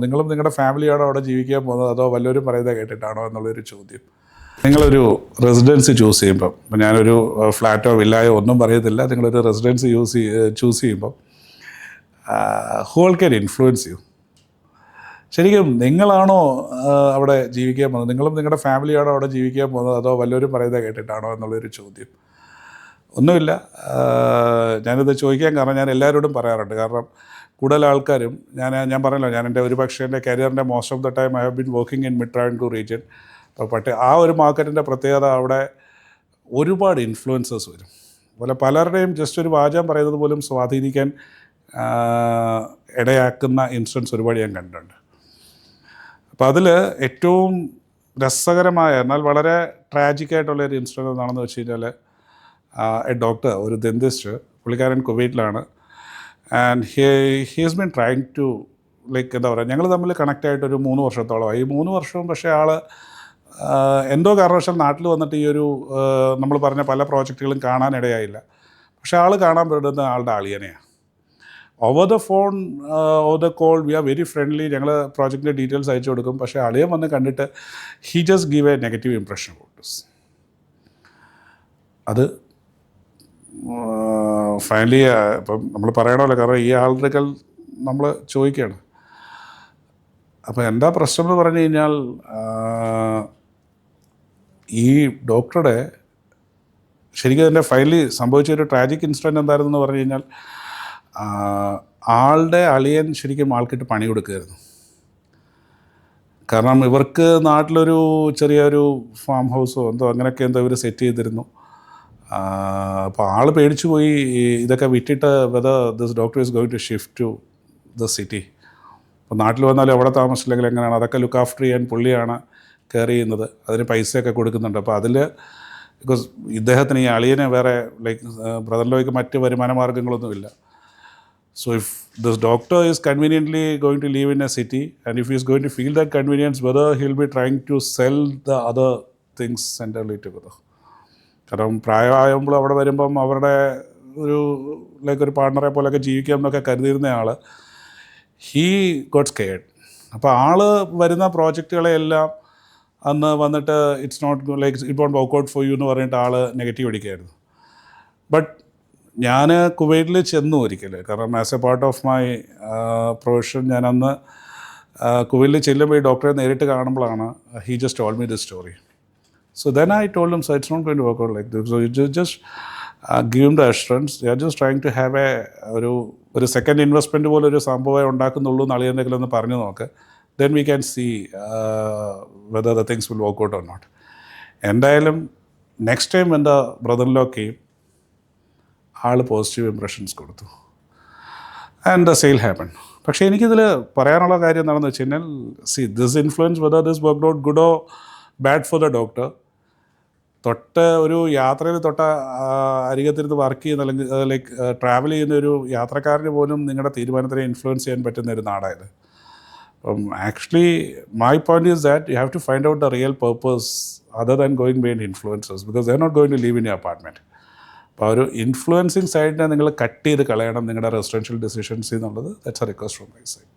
നിങ്ങളും നിങ്ങളുടെ ഫാമിലിയാണോ അവിടെ ജീവിക്കാൻ പോകുന്നത് അതോ വല്ലവരും പറയുന്നത് കേട്ടിട്ടാണോ എന്നുള്ളൊരു ചോദ്യം. നിങ്ങളൊരു റെസിഡൻസി ചൂസ് ചെയ്യുമ്പം, ഞാനൊരു ഫ്ലാറ്റോ വില്ലായോ ഒന്നും പറയത്തില്ല, നിങ്ങളൊരു റെസിഡൻസി ചൂസ് ചെയ്യുമ്പം ഹോൾ ക്യാൻ ഇൻഫ്ലുവൻസ് യു. ശരിക്കും നിങ്ങളാണോ അവിടെ ജീവിക്കാൻ പോകുന്നത്, നിങ്ങളും നിങ്ങളുടെ ഫാമിലിയാണോ അവിടെ ജീവിക്കാൻ പോകുന്നത് അതോ വല്ലവരും പറയുന്നത് കേട്ടിട്ടാണോ എന്നുള്ളൊരു ചോദ്യം. ഒന്നുമില്ല, ഞാനിത് ചോദിക്കാൻ കാരണം ഞാൻ എല്ലാവരോടും പറയാറുണ്ട്. കാരണം കൂടുതൽ ആൾക്കാരും ഞാൻ പറഞ്ഞല്ലോ, ഞാൻ എൻ്റെ പക്ഷേ എൻ്റെ കരിയറിൻ്റെ most of the time I have been working in mid Travancore region. അപ്പോൾ ആ ഒരു മാർക്കറ്റിൻ്റെ പ്രത്യേകത, അവിടെ ഒരുപാട് ഇൻഫ്ലുവൻസേഴ്സ് വരും. അതുപോലെ പലരുടെയും ജസ്റ്റ് ഒരു വാചകം പറയുന്നത് പോലും സ്വാധീനിക്കാൻ ഇടയാക്കുന്ന ഇൻസിഡൻസ് ഒരുപാട് ഞാൻ കണ്ടിട്ടുണ്ട്. അപ്പോൾ അതിൽ ഏറ്റവും രസകരമായ എന്നാൽ വളരെ ട്രാജിക്കായിട്ടുള്ളൊരു ഇൻസിഡൻറ്റ് എന്താണെന്ന് വെച്ച് കഴിഞ്ഞാൽ, എ ഡോക്ടർ, ഒരു ദന്തിസ്റ്റ്, പുള്ളിക്കാരൻ കുവൈറ്റിലാണ്. And he has been trying to like എന്താ പറയുക, ഞങ്ങൾ തമ്മിൽ കണക്റ്റ് ആയിട്ടൊരു 3 വർഷത്തോളമായി. ഈ 3 വർഷവും പക്ഷേ ആൾ എന്തോ കാരണവശാൽ നാട്ടിൽ വന്നിട്ട് ഈ ഒരു നമ്മൾ പറഞ്ഞ പല പ്രോജക്റ്റുകളും കാണാനിടയായില്ല. പക്ഷേ ആൾ കാണാൻ പെടുന്ന ആളുടെ അളിയനെയാണ്. Over the phone, over the call, we are very friendly. ഞങ്ങൾ പ്രോജക്റ്റിൻ്റെ ഡീറ്റെയിൽസ് അയച്ചു കൊടുക്കും. പക്ഷേ അളിയൻ വന്ന് കണ്ടിട്ട് he just give a negative impression about this. അത് ഫൈനലി ഇപ്പം നമ്മൾ പറയണമല്ലോ, കാരണം ഈ ആളുകൾ നമ്മൾ ചോദിക്കുകയാണ്. അപ്പോൾ എന്താ പ്രശ്നം എന്ന് പറഞ്ഞു കഴിഞ്ഞാൽ, ഈ ഡോക്ടറുടെ ശരിക്കും തന്നെ ഫൈനലി സംഭവിച്ചൊരു ട്രാജിക് ഇൻസിഡൻറ്റ് എന്തായിരുന്നു എന്ന് പറഞ്ഞു കഴിഞ്ഞാൽ, ആളുടെ അളിയൻ ശരിക്കും ആൾക്കിട്ട് പണി കൊടുക്കുകയായിരുന്നു. കാരണം ഇവർക്ക് നാട്ടിലൊരു ചെറിയൊരു ഫാം ഹൗസോ അങ്ങനെയൊക്കെ ഇവർ സെറ്റ് ചെയ്തിരുന്നു. അപ്പോൾ ആൾ പേടിച്ചു പോയി, ഇതൊക്കെ വിട്ടിട്ട് whether this doctor is going to shift to the city. അപ്പോൾ നാട്ടിൽ വന്നാലും എവിടെ താമസിച്ചില്ലെങ്കിൽ എങ്ങനെയാണ്, അതൊക്കെ ലുക്ക് ആഫ്റ്റർ ചെയ്യാൻ പുള്ളിയാണ് കെയർ ചെയ്യുന്നത്. അതിന് പൈസയൊക്കെ കൊടുക്കുന്നുണ്ട്. അപ്പോൾ അതിൽ ബിക്കോസ് ഇദ്ദേഹത്തിന്, ഈ അളിയനെ വേറെ ലൈക്ക് ബ്രദറിലേക്ക് മറ്റ് വരുമാന മാർഗ്ഗങ്ങളൊന്നുമില്ല. So if this doctor is conveniently going to live in a city, and if he is going to feel that convenience, whether he'll be trying to sell the other things centrally together. കാരണം പ്രായമാകുമ്പോൾ അവിടെ വരുമ്പം അവരുടെ ഒരു പാർട്ണറെ പോലെയൊക്കെ ജീവിക്കാം എന്നൊക്കെ കരുതിയിരുന്ന ആൾ, ഹീ ഗോട്ട് സ്കെയർഡ്. അപ്പോൾ ആൾ വരുന്ന പ്രോജക്റ്റുകളെല്ലാം അന്ന് വന്നിട്ട് it's not like it won't work out for you എന്ന് പറഞ്ഞിട്ട് ആൾ നെഗറ്റീവ് അടിക്കുകയായിരുന്നു. ബട്ട് ഞാൻ കുവൈറ്റിൽ ചെന്നു ഒരിക്കൽ, കാരണം as a part of my profession ഞാൻ അന്ന് കുവൈറ്റിൽ ചെല്ലുമ്പോൾ ഈ ഡോക്ടറെ നേരിട്ട് കാണുമ്പോഴാണ് he just told me this story. So then I told him, so it's not going to work out like this. So you just give him the assurance, you are just trying to have ഒരു second investment പോലെ ഒരു സംഭവമേ ഉണ്ടാക്കുന്നുള്ളൂ എന്ന് അളിയെന്തെങ്കിലും ഒന്ന് പറഞ്ഞു നോക്ക്. Then we can see whether the things will work out or not. എന്തായാലും നെക്സ്റ്റ് ടൈം എൻ്റെ brother in law came, all positive impressions കൊടുത്തു ആൻഡ് ദ സെയിൽ ഹാപ്പൻ. പക്ഷേ എനിക്കിതിൽ പറയാനുള്ള കാര്യം എന്താണെന്ന് വെച്ച് കഴിഞ്ഞാൽ, see this influence whether this work out good or bad for the doctor, ഒരു യാത്രയിൽ അരികത്തിരുന്ന് വർക്ക് ചെയ്യുന്ന അല്ലെങ്കിൽ ലൈക്ക് ട്രാവൽ ചെയ്യുന്ന ഒരു യാത്രക്കാരന് പോലും നിങ്ങളുടെ തീരുമാനത്തിനെ ഇൻഫ്ലുവൻസ് ചെയ്യാൻ പറ്റുന്ന ഒരു നാടായത്. അപ്പം actually my point is that you have to find out the real purpose other than going behind influencers, because they are not going to live in your apartment. അപ്പോൾ ഒരു ഇൻഫ്ലുവൻസിങ് സൈഡിനെ നിങ്ങൾ കട്ട് ചെയ്ത് കളയണം നിങ്ങളുടെ റെസിഡൻഷ്യൽ ഡിസിഷൻസ് എന്നുള്ളത്. That's a request from my side.